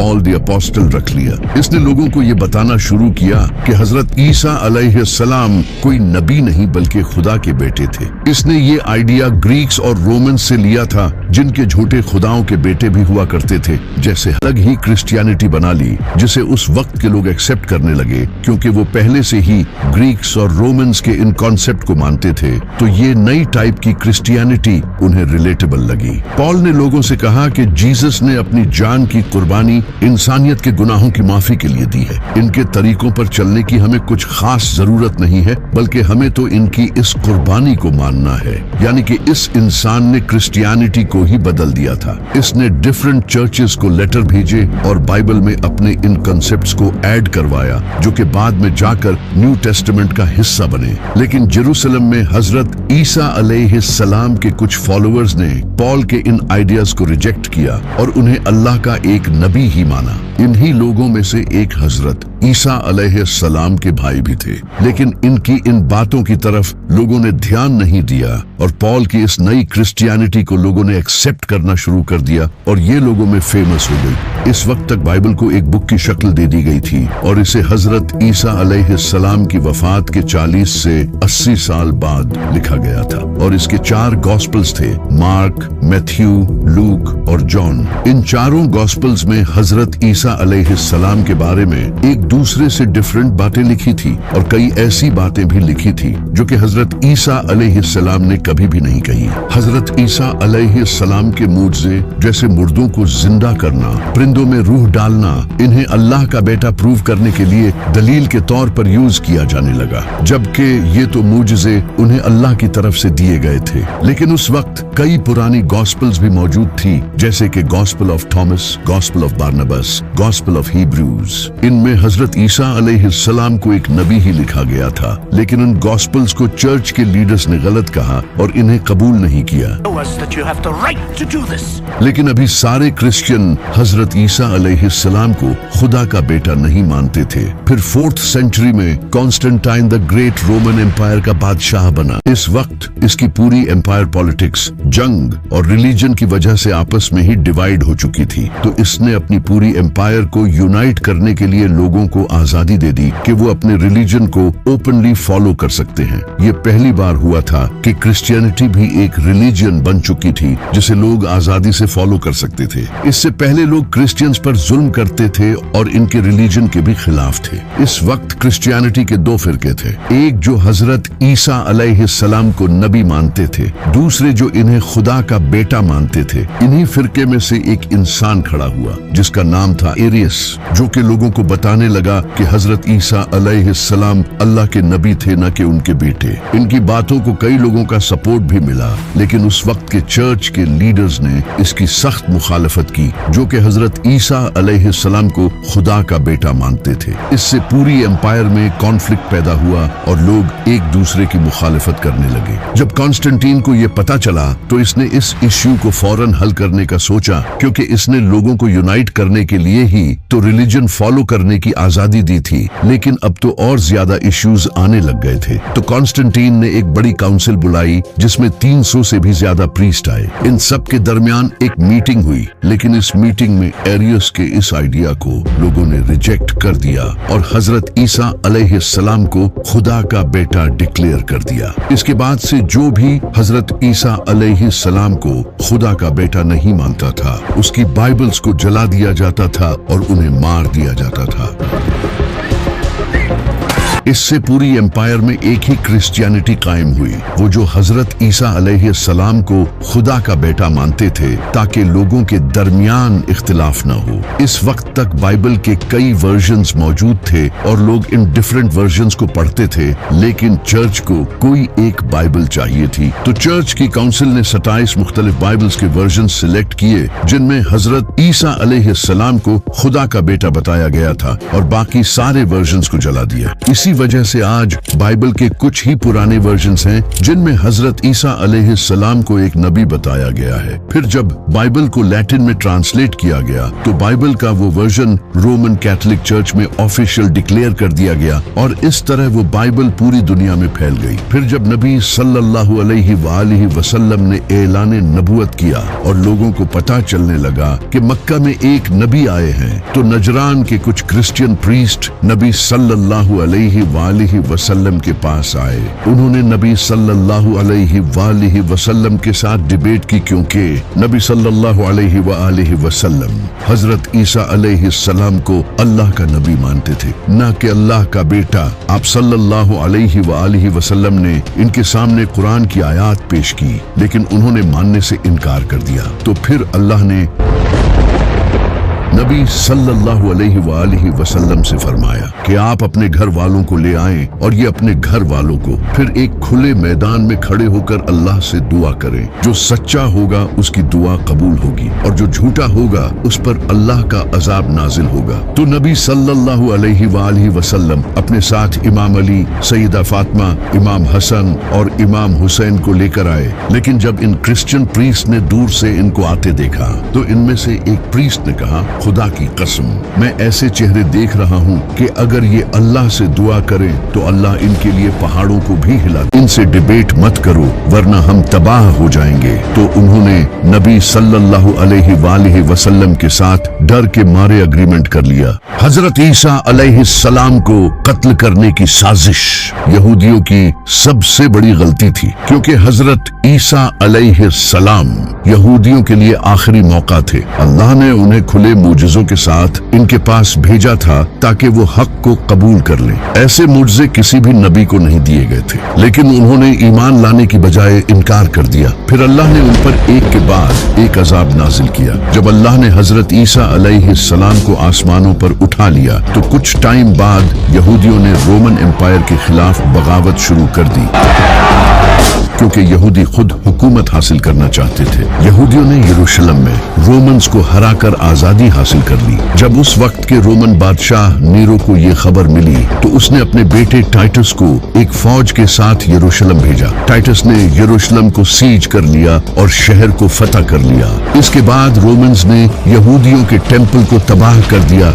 Paul the apostle रख लिया। इसने लोगों को ये बताना शुरू किया कि हजरत ईसा अलैहिस्सलाम कोई नबी नहीं बल्कि खुदा के बेटे थे। इसने ये आइडिया ग्रीक्स और रोमन्स से लिया था, जिनके झूठे खुदाओं के बेटे भी हुआ करते थे। जैसे अलग ही क्रिश्चियनिटी बना ली, जिसे उस वक्त के लोग एक्सेप्ट करने लगे, क्योंकि वो पहले से ही ग्रीक्स और रोमन्स के इन कॉन्सेप्ट को मानते थे। तो ये नई टाइप की क्रिश्चियनिटी उन्हें रिलेटेबल लगी। पॉल ने लोगों से कहा कि जीसस ने अपनी जान की कुर्बानी इंसानियत के गुनाहों की माफी के लिए दी है। इनके तरीकों पर चलने की हमें कुछ खास जरूरत नहीं है, बल्कि हमें तो इनकी इस कुर्बानी को मानना है। यानी कि इस इंसान ने क्रिश्चियनिटी को ही बदल दिया था। इसने डिफरेंट चर्चेस को लेटर भेजे और बाइबल में अपने इन कॉन्सेप्ट्स को ऐड करवाया, जो कि बाद में जाकर न्यू टेस्टामेंट का हिस्सा बने। लेकिन जेरूसलम में हजरत ईसा अलैहिस्सलाम के कुछ फॉलोअर्स ने पॉल के इन आइडियाज को रिजेक्ट किया और उन्हें अल्लाह का एक नबी ही माना। इन्हीं लोगों में से एक हजरत ईसा अलैहिस्सलाम के भाई भी थे, लेकिन इनकी इन बातों की तरफ लोगों ने ध्यान नहीं दिया और पॉल की इस नई क्रिश्चियनिटी को लोगों ने एक्सेप्ट करना शुरू कर दिया और ये लोगों में फेमस हो गई। इस वक्त तक बाइबल को एक बुक की शक्ल दे दी गई थी और इसे हजरत ईसा अलैहिस्सलाम की वफात के 40 से 80 साल बाद लिखा गया था और इसके 4 गॉस्पल्स थे, मार्क, मैथ्यू, लूक और जॉन। इन चारों गॉस्पल्स में हजरत ईसा अलैहिस्सलाम के बारे में एक दूसरे से डिफरेंट बातें लिखी थी और कई ऐसी बातें भी लिखी थी जो कि हजरत ईसा अलैहिस्सलाम ने कभी भी नहीं कही। हजरत ईसा अलैहिस्सलाम के मुझसे जैसे मुर्दों को जिंदा करना, परिंदों में रूह डालना, इन्हें अल्लाह का बेटा प्रूव करने के लिए दलील के तौर पर यूज किया जाने लगा, जबकि ये तो मुझसे उन्हें अल्लाह की तरफ से दिए गए थे। लेकिन उस वक्त कई पुरानी गॉस्पल्स भी मौजूद थी, जैसे कि gospel of Thomas, gospel of Barnabas, gospel of Hebrews. इनमें हजरत ईसा अलैहिस्सलाम को एक नबी ही लिखा गया था, लेकिन उन गॉस्पल्स को चर्च के लीडर्स ने गलत कहा और इन्हें कबूल नहीं किया। लेकिन अभी सारे क्रिश्चियन हजरत ईसा अलैहिस्सलाम को खुदा का बेटा नहीं मानते थे। फिर 4th सेंचुरी में Constantine the Great Roman Empire का बादशाह बना। इस वक्त इसकी पूरी एम्पायर पॉलिटिक्स, जंग और रिलीजन की वजह से आपस में ही डिवाइड हो चुकी थी। तो इसने अपनी पूरी एम्पायर को यूनाइट करने के लिए लोगों को आजादी दे दी कि वो अपने रिलीजन को ओपनली फॉलो कर सकते हैं। ये पहली बार हुआ था कि क्रिश्चियनिटी भी एक रिलीजन बन चुकी थी जिसे लोग आजादी से फॉलो कर सकते थे। इससे पहले लोग क्रिश्चियंस पर जुल्म करते थे और इनके रिलीजन के भी खिलाफ थे। इस वक्त क्रिश्चियनिटी के 2 फिरके थे, एक जो हजरत ईसा अलैहिस्सलाम को नबी मानते थे, दूसरे जो इन्हें खुदा का बेटा मानते थे। इन्हीं फिरके में से एक इंसान खड़ा हुआ जिसका नाम था एरियस, जो कि लोगों को बताने लगा कि हजरत ईसा अलैहिस्सलाम अल्लाह के नबी थे, न कि उनके बेटे। इनकी बातों को कई लोगों का सपोर्ट भी मिला, लेकिन उस वक्त के चर्च के लीडर्स ने इसकी सख्त मुखालफत की, जो कि हजरत ईसा अलैहिस्सलाम को खुदा का बेटा मानते थे। इससे पूरी एम्पायर में कॉन्फ्लिक्ट पैदा हुआ और लोग एक दूसरे की मुखालफत करने लगे। जब कॉन्स्टेंटीन को यह पता चला तो इसने इस इश्यू को फौरन हल करने का सोचा, क्योंकि इसने लोगों को यूनाइट करने के लिए ही तो रिलीजन फॉलो करने की आजादी दी थी, लेकिन अब तो और ज्यादा इश्यूज आने लग गए थे। तो कॉन्स्टेंटीन ने एक बड़ी काउंसिल बुलाई जिसमें 300 से भी ज्यादा प्रीस्ट आए। इन सब के दरमियान एक मीटिंग हुई, लेकिन इस मीटिंग में एरियस के इस आइडिया को लोगों ने रिजेक्ट कर दिया और हजरत ईसा अलैहिस्सलाम को खुदा का बेटा डिक्लेयर कर दिया। इसके बाद से जो भी हजरत ईसा अलैहिस्सलाम को खुदा का बेटा नहीं मानता था, उसकी बाइबल्स को जला दिया जाता था और उन्हें मार दिया जाता था। इससे पूरी एम्पायर में एक ही क्रिश्चियनिटी कायम हुई, वो जो हजरत ईसा अलैहिस्सलाम को खुदा का बेटा मानते थे, ताकि लोगों के दरमियान इख्तिलाफ न हो। इस वक्त तक बाइबल के कई वर्जन्स मौजूद थे और लोग इन डिफरेंट वर्जन्स को पढ़ते थे, लेकिन चर्च को कोई एक बाइबल चाहिए थी। तो चर्च की काउंसिल ने 27 मुख्तलिफ बाइबल्स के वर्जन सिलेक्ट किए, जिनमें हजरत ईसा अलैहिस्सलाम को खुदा का बेटा बताया गया था, और बाकी सारे वर्जन्स को जला दिया। इसी वजह से आज बाइबल के कुछ ही पुराने वर्जन्स हैं जिनमें हजरत ईसा अलैहिस्सलाम को एक नबी बताया गया है। फिर जब बाइबल को लैटिन में ट्रांसलेट किया गया तो बाइबल का वो वर्जन रोमन कैथोलिक चर्च में ऑफिशियल डिक्लेयर कर दिया गया और इस तरह वो बाइबल पूरी दुनिया में फैल गई। फिर जब नबी सल्लल्लाहु अलैहि वसल्लम ने ऐलान नबुवत किया और लोगों को पता चलने लगा कि मक्का में एक नबी आए हैं, तो नजरान के कुछ क्रिश्चियन प्रीस्ट नबी सल्लल्लाहु अलैहि वसल्लम के पास आए। उन्होंने नबी सल्लल्लाहु अलैहि वसल्लम के साथ डिबेट की, क्योंकि नबी सल्लल्लाहु अलैहि वसल्लम हजरत ईसा अलैहिस्सलाम को अल्लाह का नबी मानते थे, न कि अल्लाह का बेटा। आप सल्लल्लाहु अलैहि वसल्लम ने इनके सामने कुरान की आयत पेश की, लेकिन उन्होंने मानने से इनकार कर दिया। तो फिर अल्लाह ने नबी सल्लल्लाहु अलैहि वसल्लम से फरमाया कि आप अपने घर वालों को ले आएं और ये अपने घर वालों को फिर एक खुले मैदान में खड़े होकर अल्लाह से दुआ करें। जो सच्चा होगा उसकी दुआ कबूल होगी और जो झूठा होगा उस पर अल्लाह का अजाब नाजिल होगा। तो नबी सल्लल्लाहु अलैहि वसल्लम अपने साथ इमाम अली, सैयदा फातिमा, इमाम हसन और इमाम हुसैन को लेकर आए। लेकिन जब इन क्रिश्चियन प्रीस्ट ने दूर से इनको आते देखा तो इनमें से एक प्रीस्ट ने कहा, खुदा की कसम, मैं ऐसे चेहरे देख रहा हूँ कि अगर ये अल्लाह से दुआ करें तो अल्लाह इनके लिए पहाड़ों को भी हिला। इनसे डिबेट मत करो वरना हम तबाह हो जाएंगे। तो उन्होंने नबी सल्लल्लाहु अलैहि वसल्लम के साथ डर के मारे एग्रीमेंट कर लिया। हजरत ईसा अलैहिस्सलाम को कत्ल करने की साजिश यहूदियों की सबसे बड़ी गलती थी, क्योंकि हजरत ईसा अलैहिस्सलाम यहूदियों के लिए आखिरी मौका थे। अल्लाह ने उन्हें खुले मुजज़ों के साथ इनके पास भेजा था ताकि वो हक को कबूल कर लें। ऐसे मुजज़े किसी भी नबी को नहीं दिए गए थे, लेकिन उन्होंने ईमान लाने की बजाय इनकार कर दिया। फिर अल्लाह ने उन पर एक के बाद एक अजाब नाजिल किया। जब अल्लाह ने हजरत ईसा अलैहिस्सलाम को आसमानों पर उठा लिया तो कुछ टाइम बाद यहूदियों ने रोमन एम्पायर के खिलाफ बगावत शुरू कर दी, क्योंकि यहूदी खुद हुकूमत हासिल करना चाहते थे। यहूदियों ने यरूशलेम में रोमन्स को हराकर आजादी हासिल कर ली। जब उस वक्त के रोमन बादशाह नीरो को ये खबर मिली तो उसने अपने बेटे टाइटस को एक फौज के साथ यरूशलेम भेजा। टाइटस ने यरूशलेम को सीज कर लिया और शहर को फतह कर लिया। इसके बाद रोमन्स ने यहूदियों के टेम्पल को तबाह कर दिया।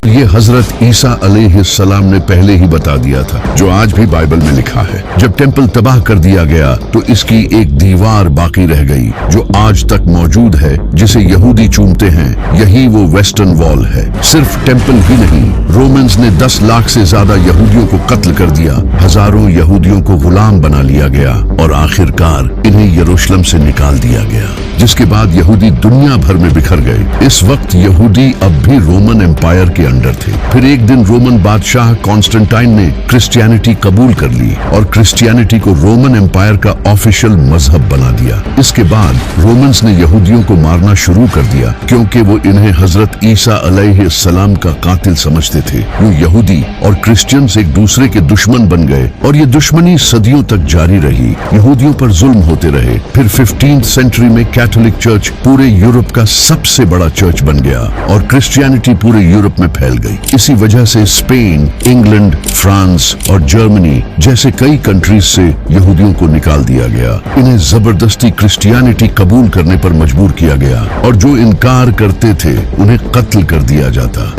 ये हजरत ईसा अलैहिस्सलाम ने पहले ही बता दिया था, जो आज भी बाइबल में लिखा है। जब टेम्पल तबाह कर दिया गया तो इसकी एक दीवार बाकी रह गई जो आज तक मौजूद है, जिसे यहूदी चूमते हैं। यही वो वेस्टर्न वॉल है। सिर्फ टेम्पल ही नहीं, रोमन्स ने 10 लाख से ज्यादा यहूदियों को कत्ल कर दिया। हजारों यहूदियों को गुलाम बना लिया गया और आखिरकार इन्हें यरूशलेम से निकाल दिया गया, जिसके बाद यहूदी दुनिया भर में बिखर गए। इस वक्त यहूदी अब भी रोमन एम्पायर के अंडर थे। फिर एक दिन रोमन बादशाह कॉन्स्टेंटाइन ने क्रिश्चियनिटी कबूल कर ली और क्रिश्चियनिटी को रोमन एम्पायर का ऑफिशियल मजहब बना दिया। इसके बाद रोमन्स ने यहूदियों को मारना शुरू कर दिया, क्योंकि वो इन्हें हजरत ईसा अलैहिस्सलाम का कातिल समझते थे। वो यहूदी और क्रिश्चियंस एक दूसरे के दुश्मन बन गए और ये दुश्मनी सदियों तक जारी रही। यहूदियों पर जुल्म होते रहे। फिर 15th सेंचुरी में कैथोलिक चर्च पूरे यूरोप का सबसे बड़ा चर्च बन गया और क्रिश्चियनिटी पूरे यूरोप में फैल गई। इसी वजह से स्पेन, इंग्लैंड, फ्रांस और जर्मनी जैसे कई कंट्रीज से यहूदियों को निकाल दिया गया। इन्हें जबरदस्ती क्रिश्चियनिटी कबूल करने पर मजबूर किया गया और जो इनकार करते थे उन्हें कत्ल कर दिया जाता।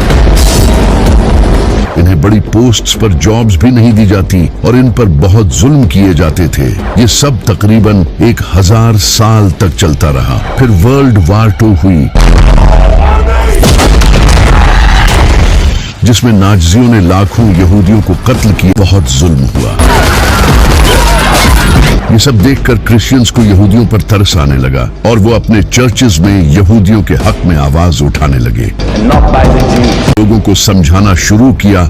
इन्हें बड़ी पोस्ट्स पर जॉब्स भी नहीं दी जाती और इन पर बहुत जुल्म किए जाते थे। ये सब तकरीबन 1000 साल तक चलता रहा। फिर वर्ल्ड वॉर 2 हुई, जिसमें नाज़ियों ने लाखों यहूदियों को कत्ल किया। बहुत जुल्म हुआ। ये सब देखकर क्रिश्चियंस को यहूदियों पर तरस आने लगा और वो अपने चर्चेज में यहूदियों के हक में आवाज उठाने लगे। लोगों को समझाना शुरू किया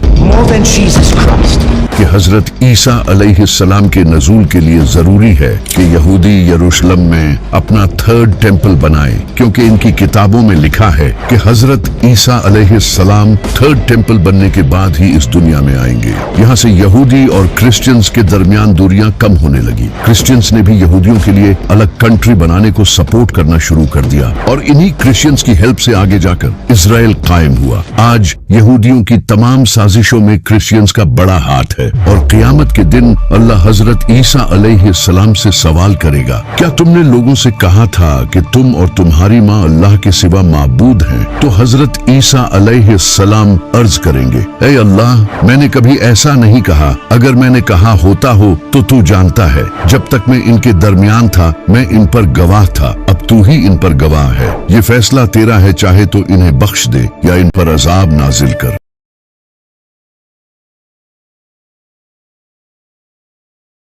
कि हजरत ईसा अलैहिस्सलाम के नज़ूल के लिए जरूरी है कि यहूदी यरूशलेम में अपना 3rd टेम्पल बनाए, क्योंकि इनकी किताबों में लिखा है कि हजरत ईसा अलैहिस्सलाम 3rd टेम्पल बनने के बाद ही इस दुनिया में आएंगे। यहाँ से यहूदी और क्रिश्चियंस के दरमियान दूरियां कम होने लगी। क्रिश्चियंस ने भी यहूदियों के लिए अलग कंट्री बनाने को सपोर्ट करना शुरू कर दिया और इन्हीं क्रिश्चियंस की हेल्प से आगे जाकर इजराइल कायम हुआ। आज आज यहूदियों की तमाम साजिशों में क्रिश्चियंस का बड़ा हाथ है और क़यामत के दिन अल्लाह हजरत ईसा अलैहिस्सलाम से सवाल करेगा, क्या तुमने लोगों से कहा था कि तुम और तुम्हारी माँ अल्लाह के सिवा माबूद हैं? तो हजरत ईसा अलैहिस्सलाम अर्ज करेंगे, ऐ अल्लाह, मैंने कभी ऐसा नहीं कहा। अगर मैंने कहा होता हो तो तू जानता है। जब तक मैं इनके दरमियान था मैं इन पर गवाह था, अब तू ही इन पर गवाह है। ये फैसला तेरा है, चाहे तो इन्हें बख्श दे या इन पर अजाब नाजिल कर।